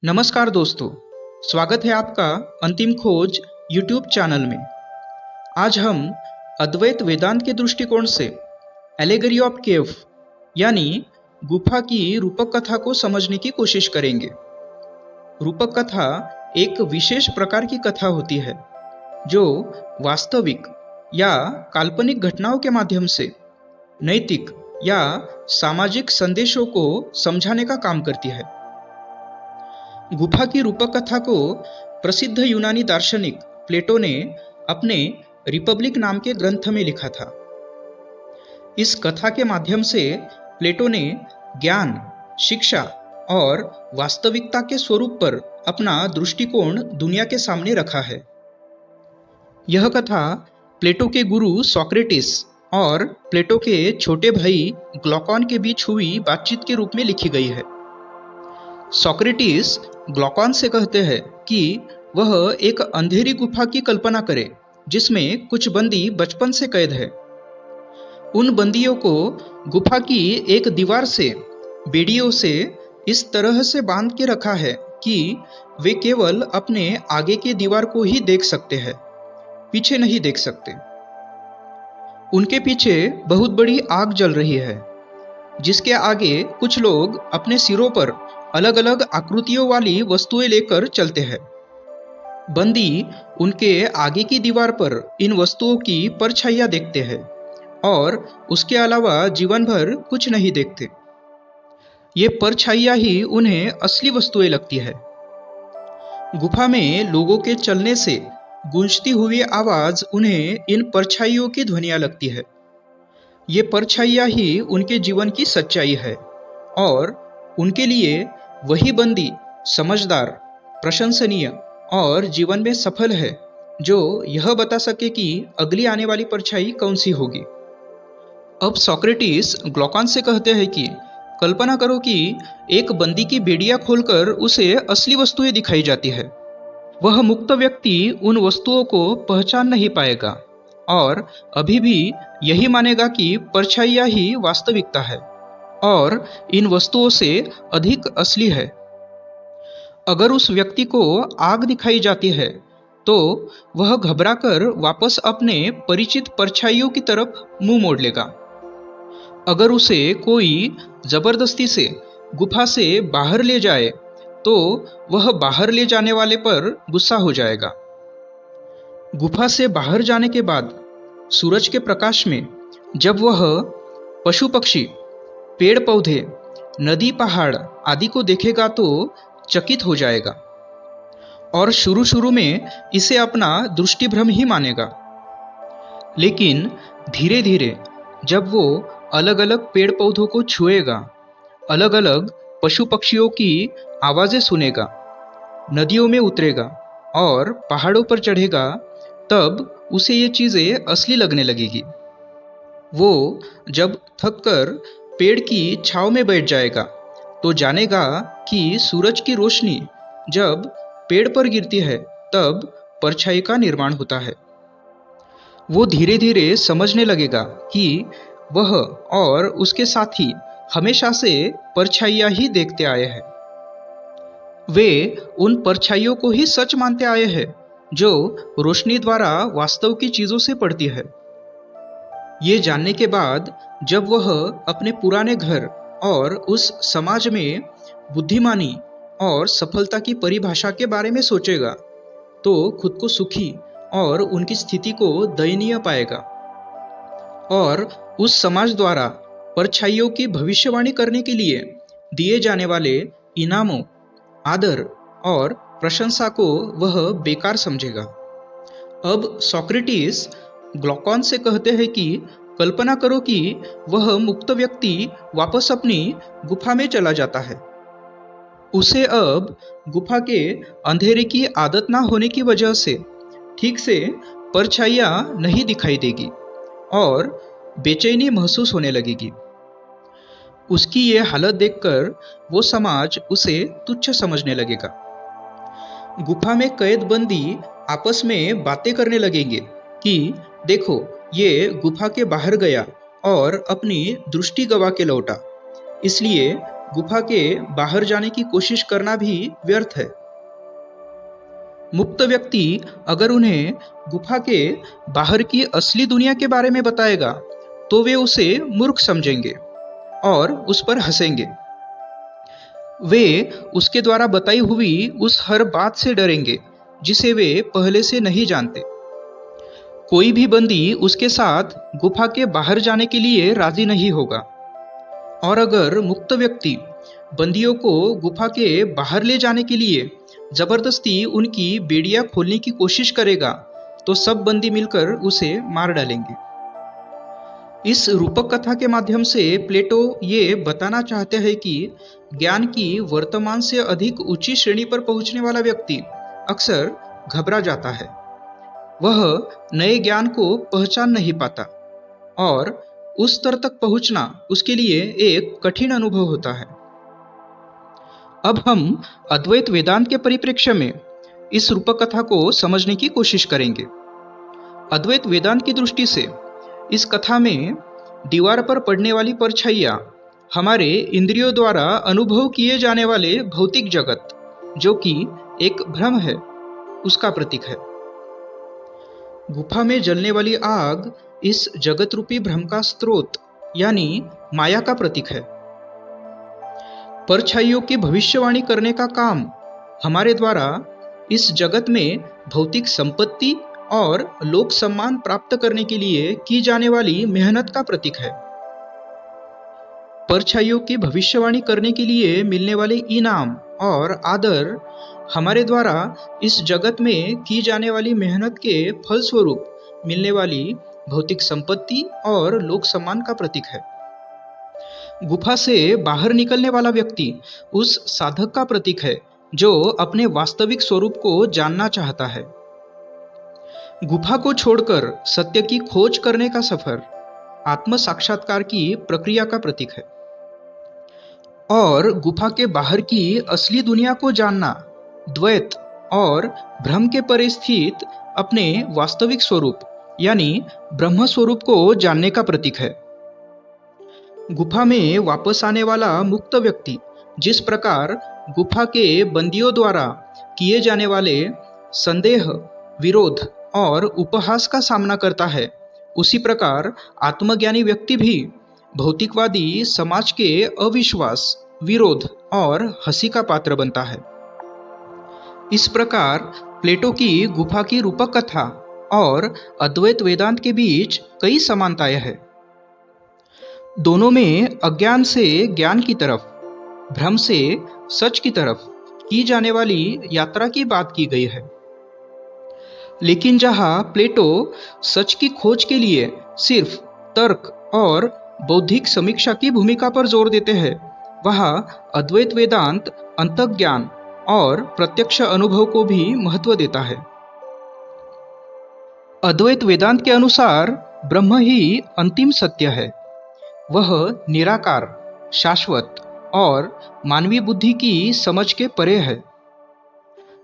नमस्कार दोस्तों, स्वागत है आपका अंतिम खोज यूट्यूब चैनल में। आज हम अद्वैत वेदांत के दृष्टिकोण से एलेगरी ऑफ केव यानी गुफा की रूपक कथा को समझने की कोशिश करेंगे। रूपक कथा एक विशेष प्रकार की कथा होती है जो वास्तविक या काल्पनिक घटनाओं के माध्यम से नैतिक या सामाजिक संदेशों को समझाने का काम करती है। गुफा की रूपक कथा को प्रसिद्ध यूनानी दार्शनिक प्लेटो ने अपने रिपब्लिक नाम के ग्रंथ में लिखा था। इस कथा के माध्यम से प्लेटो ने ज्ञान, शिक्षा और वास्तविकता के स्वरूप पर अपना दृष्टिकोण दुनिया के सामने रखा है। यह कथा प्लेटो के गुरु सॉक्रेटिस और प्लेटो के छोटे भाई ग्लॉकॉन के बीच हुई बातचीत के रूप में लिखी गई है। सॉक्रेटिस ग्लॉकॉन से कहते हैं कि वह एक अंधेरी गुफा की कल्पना करे जिसमें कुछ बंदी बचपन से कैद है। उन बंदियों को गुफा की एक दीवार से बेड़ियों से इस तरह से बांध के रखा है कि वे केवल अपने आगे की दीवार को ही देख सकते हैं, पीछे नहीं देख सकते। उनके पीछे बहुत बड़ी आग जल रही है जिसके आगे कुछ लोग अपने सिरों पर अलग अलग आकृतियों वाली वस्तुएं लेकर चलते हैं। बंदी उनके आगे की दीवार पर इन वस्तुओं की परछाइयां देखते हैं और उसके अलावा जीवन भर कुछ नहीं देखते। ये परछाइयां ही उन्हें असली वस्तुएं लगती है। गुफा में लोगों के चलने से गूंजती हुई आवाज उन्हें इन परछाइयों की ध्वनियां लगती है। ये परछाइयां ही उनके जीवन की सच्चाई है और उनके लिए वही बंदी समझदार, प्रशंसनीय और जीवन में सफल है जो यह बता सके कि अगली आने वाली परछाई कौन सी होगी। अब सॉक्रेटिस ग्लॉकॉन से कहते हैं कि कल्पना करो कि एक बंदी की बेड़िया खोलकर उसे असली वस्तुएं दिखाई जाती है। वह मुक्त व्यक्ति उन वस्तुओं को पहचान नहीं पाएगा और अभी भी यही मानेगा कि परछाइयां ही वास्तविकता है और इन वस्तुओं से अधिक असली है। अगर उस व्यक्ति को आग दिखाई जाती है तो वह घबराकर वापस अपने परिचित परछाइयों की तरफ मुंह मोड़ लेगा। अगर उसे कोई जबरदस्ती से गुफा से बाहर ले जाए तो वह बाहर ले जाने वाले पर गुस्सा हो जाएगा। गुफा से बाहर जाने के बाद सूरज के प्रकाश में जब वह पशु पक्षी, पेड़ पौधे, नदी, पहाड़ आदि को देखेगा तो चकित हो जाएगा और शुरू में इसे अपना दृष्टिभ्रम ही मानेगा। लेकिन धीरे धीरे जब वो अलग अलग पेड़ पौधों को छुएगा, अलग अलग पशु पक्षियों की आवाज़ें सुनेगा, नदियों में उतरेगा और पहाड़ों पर चढ़ेगा, तब उसे ये चीज़ें असली लगने लगेगी। वो जब थककर पेड़ की छांव में बैठ जाएगा तो जानेगा कि सूरज की रोशनी जब पेड़ पर गिरती है तब परछाई का निर्माण होता है। वो धीरे धीरे समझने लगेगा कि वह और उसके साथी हमेशा से परछाइयां ही देखते आए हैं। वे उन परछाइयों को ही सच मानते आए हैं जो रोशनी द्वारा वास्तव की चीजों से पड़ती है। ये जानने के बाद जब वह अपने पुराने घर और उस समाज में बुद्धिमानी और सफलता की परिभाषा के बारे में सोचेगा तो खुद को सुखी और उनकी स्थिति को दयनीय पाएगा और उस समाज द्वारा परछाइयों की भविष्यवाणी करने के लिए दिए जाने वाले इनामों, आदर और प्रशंसा को वह बेकार समझेगा। अब सॉक्रेटिस ग्लॉकॉन से कहते हैं कि कल्पना करो कि वह मुक्त व्यक्ति वापस अपनी गुफा में चला जाता है। उसे अब गुफा के अंधेरे की आदत ना होने की वजह से ठीक से परछाइयां नहीं दिखाई देगी और बेचैनी महसूस होने लगेगी। उसकी ये हालत देखकर वो समाज उसे तुच्छ समझने लगेगा। गुफा में कैद बंदी आपस में बातें करने लगेंगे कि देखो, ये गुफा के बाहर गया और अपनी दृष्टि गवा के लौटा, इसलिए गुफा के बाहर जाने की कोशिश करना भी व्यर्थ है। मुक्त व्यक्ति अगर उन्हें गुफा के बाहर की असली दुनिया के बारे में बताएगा तो वे उसे मूर्ख समझेंगे और उस पर हंसेंगे। वे उसके द्वारा बताई हुई उस हर बात से डरेंगे जिसे वे पहले से नहीं जानते। कोई भी बंदी उसके साथ गुफा के बाहर जाने के लिए राजी नहीं होगा। और अगर मुक्त व्यक्ति बंदियों को गुफा के बाहर ले जाने के लिए जबरदस्ती उनकी बेड़ियां खोलने की कोशिश करेगा तो सब बंदी मिलकर उसे मार डालेंगे। इस रूपक कथा के माध्यम से प्लेटो ये बताना चाहते हैं कि ज्ञान की वर्तमान से अधिक ऊंची श्रेणी पर पहुंचने वाला व्यक्ति अक्सर घबरा जाता है। वह नए ज्ञान को पहचान नहीं पाता और उस स्तर तक पहुंचना उसके लिए एक कठिन अनुभव होता है। अब हम अद्वैत वेदांत के परिप्रेक्ष्य में इस रूपक कथा को समझने की कोशिश करेंगे। अद्वैत वेदांत की दृष्टि से इस कथा में दीवार पर पड़ने वाली परछाइयाँ हमारे इंद्रियों द्वारा अनुभव किए जाने वाले भौतिक जगत, जो कि एक भ्रम है, उसका प्रतीक है। गुफा में जलने वाली आग इस जगत रूपी भ्रम का स्रोत यानी माया का प्रतीक है। परछाइयों की भविष्यवाणी करने का काम हमारे द्वारा इस जगत में भौतिक संपत्ति और लोक सम्मान प्राप्त करने के लिए की जाने वाली मेहनत का प्रतीक है। परछाइयों की भविष्यवाणी करने के लिए मिलने वाले इनाम और आदर हमारे द्वारा इस जगत में की जाने वाली मेहनत के फलस्वरूप मिलने वाली भौतिक संपत्ति और लोक सम्मान का प्रतीक है। गुफा से बाहर निकलने वाला व्यक्ति उस साधक का प्रतीक है जो अपने वास्तविक स्वरूप को जानना चाहता है। गुफा को छोड़कर सत्य की खोज करने का सफर आत्म साक्षात्कार की प्रक्रिया का प्रतीक है। और गुफा के बाहर की असली दुनिया को जानना द्वैत और भ्रम के परे स्थित अपने वास्तविक स्वरूप यानी ब्रह्म स्वरूप को जानने का प्रतीक है। गुफा में वापस आने वाला मुक्त व्यक्ति जिस प्रकार गुफा के बंदियों द्वारा किए जाने वाले संदेह, विरोध और उपहास का सामना करता है, उसी प्रकार आत्मज्ञानी व्यक्ति भी भौतिकवादी समाज के अविश्वास, विरोध और हंसी का पात्र बनता है। इस प्रकार प्लेटो की गुफा की रूपक कथा और अद्वैत वेदांत के बीच कई समानताएं हैं। दोनों में अज्ञान से ज्ञान की तरफ, भ्रम से सच की तरफ की जाने वाली यात्रा की बात की गई है। लेकिन जहां प्लेटो सच की खोज के लिए सिर्फ तर्क और बौद्धिक समीक्षा की भूमिका पर जोर देते हैं, वहां अद्वैत वेदांत अंतर्ज्ञान और प्रत्यक्ष अनुभव को भी महत्व देता है। अद्वैत वेदांत के अनुसार ब्रह्म ही अंतिम सत्य है। वह निराकार, शाश्वत और मानवीय बुद्धि की समझ के परे है।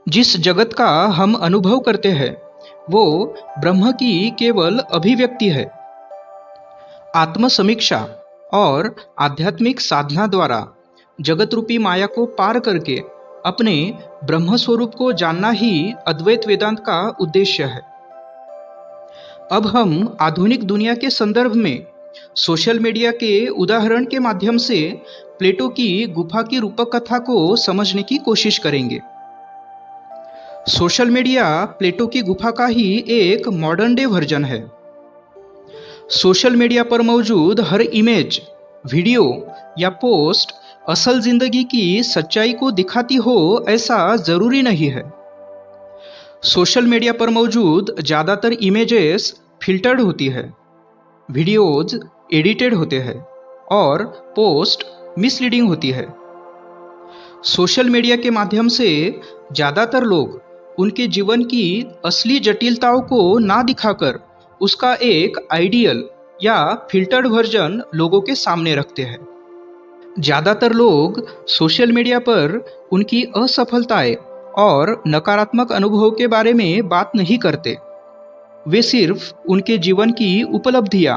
जिस जगत का हम अनुभव करते हैं वो ब्रह्म की केवल अभिव्यक्ति है। आत्मसमीक्षा और आध्यात्मिक साधना द्वारा जगत रूपी माया को पार करके अपने ब्रह्म स्वरूप को जानना ही अद्वैत वेदांत का उद्देश्य है। अब हम आधुनिक दुनिया के संदर्भ में सोशल मीडिया के उदाहरण के माध्यम से प्लेटो की गुफा की रूपक कथा को समझने की कोशिश करेंगे। सोशल मीडिया प्लेटो की गुफा का ही एक मॉडर्न डे वर्जन है। सोशल मीडिया पर मौजूद हर इमेज, वीडियो या पोस्ट असल जिंदगी की सच्चाई को दिखाती हो ऐसा जरूरी नहीं है। सोशल मीडिया पर मौजूद ज़्यादातर इमेजेस फिल्टर्ड होती है, वीडियोज एडिटेड होते हैं और पोस्ट मिसलीडिंग होती है। सोशल मीडिया के माध्यम से ज़्यादातर लोग उनके जीवन की असली जटिलताओं को ना दिखाकर उसका एक आइडियल या फिल्टर्ड वर्जन लोगों के सामने रखते हैं। ज़्यादातर लोग सोशल मीडिया पर उनकी असफलताएं और नकारात्मक अनुभव के बारे में बात नहीं करते। वे सिर्फ उनके जीवन की उपलब्धियां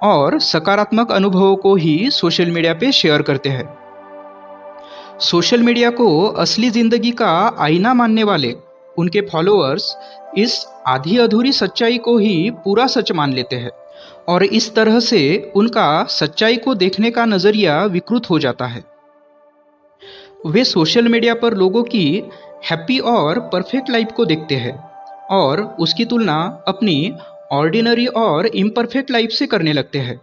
और सकारात्मक अनुभवों को ही सोशल मीडिया पे शेयर करते हैं। सोशल मीडिया को असली जिंदगी का आईना मानने वाले उनके फॉलोअर्स इस आधी अधूरी सच्चाई को ही पूरा सच मान लेते हैं और इस तरह से उनका सच्चाई को देखने का नज़रिया विकृत हो जाता है। वे सोशल मीडिया पर लोगों की हैप्पी और परफेक्ट लाइफ को देखते हैं और उसकी तुलना अपनी ऑर्डिनरी और इम्परफेक्ट लाइफ से करने लगते हैं,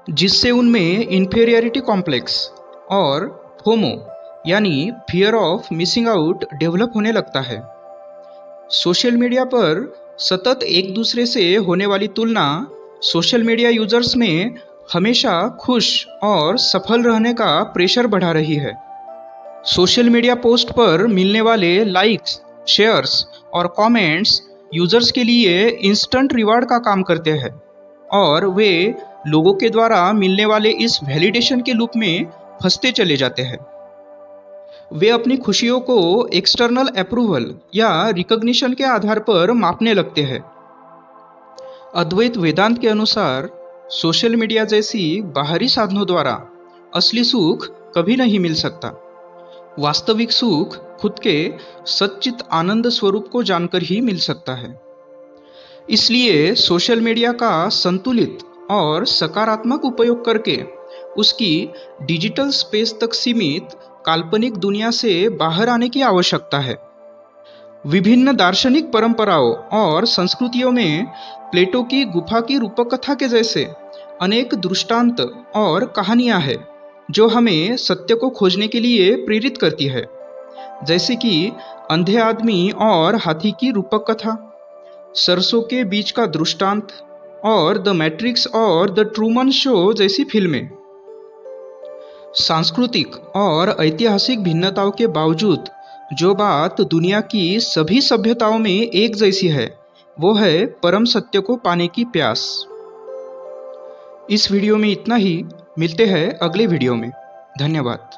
जिससे उनमें इन्फीरियरिटी कॉम्प्लेक्स और फोमो यानी fear of missing out develop होने लगता है। सोशल मीडिया पर सतत एक दूसरे से होने वाली तुलना सोशल मीडिया यूजर्स में हमेशा खुश और सफल रहने का प्रेशर बढ़ा रही है। सोशल मीडिया पोस्ट पर मिलने वाले लाइक्स, शेयर्स और कमेंट्स यूजर्स के लिए इंस्टेंट रिवार्ड का काम करते हैं और वे लोगों के द्वारा मिलने वाले इस वैलिडेशन के लूप में फंसते चले जाते हैं। वे अपनी खुशियों को एक्सटर्नल अप्रूवल या रिकॉग्निशन के आधार पर मापने लगते हैं। अद्वैत वेदांत के अनुसार सोशल मीडिया जैसी बाहरी साधनों द्वारा असली सुख कभी नहीं मिल सकता। वास्तविक सुख खुद के सच्चित आनंद स्वरूप को जानकर ही मिल सकता है। इसलिए सोशल मीडिया का संतुलित और सकारात्मक उपयोग करके उसकी डिजिटल स्पेस तक सीमित काल्पनिक दुनिया से बाहर आने की आवश्यकता है। विभिन्न दार्शनिक परंपराओं और संस्कृतियों में प्लेटो की गुफा की रूपकथा के जैसे अनेक दृष्टांत और कहानियां हैं जो हमें सत्य को खोजने के लिए प्रेरित करती है, जैसे कि अंधे आदमी और हाथी की रूपक कथा, सरसों के बीच का दृष्टांत और द मैट्रिक्स और द ट्रूमन शो जैसी फिल्में। सांस्कृतिक और ऐतिहासिक भिन्नताओं के बावजूद जो बात दुनिया की सभी सभ्यताओं में एक जैसी है वो है परम सत्य को पाने की प्यास। इस वीडियो में इतना ही। मिलते हैं अगले वीडियो में। धन्यवाद।